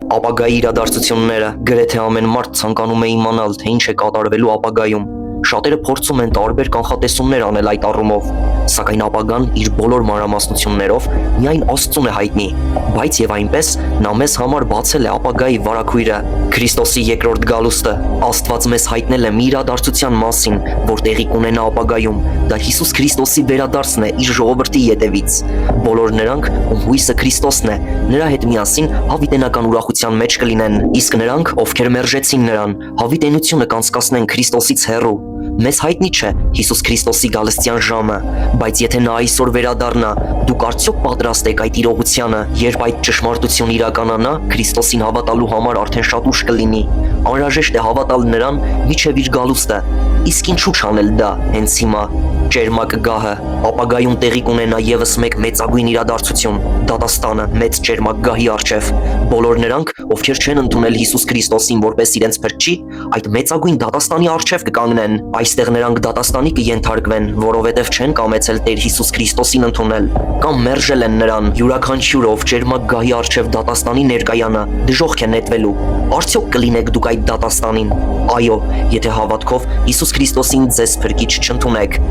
Ապագայի իրադարձությունները գրեթե ամեն մարդ ցանկանում է իմանալ, թե ինչ է կատարվելու ապագայում։ Շատերը փորձում են տարբեր կանխատեսումներ անել այդ առումով, սակայն ապագան իր բոլոր մանրամասնություններով միայն Աստծուն է հայտնի, բայց եւ այնպես նա մեզ համար բացել է ապագայի վարագույրը։ Քրիստոսի երկրորդ գալուստը Աստված մեզ հայտնել է մի իրադարձության մասին, որ տեղի կունենա ապագայում։ Դա Հիսուս Քրիստոսի վերադարձն է իր ժողովրդի ետևից։ Բոլոր նրանք, ում հույսը Քրիստոսն է, նրա հետ միասին հավիտենական ուրախության մեջ կլինեն, իսկ նրանք, ովքեր մերժեցին նրան, հավիտենությունը կանցկացնեն Քրիստոսից հեռու։ Մեզ հայտնի չէ Հիսուս Քրիստոսի գալստյան ժամը, բայց եթե նա այսօր վերադառնա, դուք արդյոք պատրաստ եք այդ իրողությանը, երբ այդ ճշմարտությունը իրականանա, Քրիստոսին հավատալու համար արդեն շատ ուշ կլինի։ Անհրաժեշտ է հավատալ նրան մինչև իր գալուստը։ Իսկ ինչու չանել դա հենց հիմա։ Ճերմակ գահը ապագայում տեղի կունենա եւս մեկ մեծագույն իրադարձություն՝ դատաստանը մեծ ճերմակ գահի առջև։ Բոլոր նրանք, ովքեր չեն ընդունել Հիսուս Քրիստոսին որպես իրենց փրկիչ, այդ մեծագույն դատաստանի առջև կկանգնեն։ Այստեղ նրանք դատաստանի կենթարկվեն, որովհետև չեն կամեցել Տեր Հիսուս Քրիստոսին ընդունել, կամ մերժել են նրան։ Յուրաքանչյուրը, ով ճերմակ գահի առջև դատաստանի ներկայանա, դժոխք է նետվելու։ Արդյոք կլինեք դուք այդ դատաստանին։ Այո, եթե հավատքով Հիսուս Քրիստոսին ձեզ փրկիչ չընդունեք։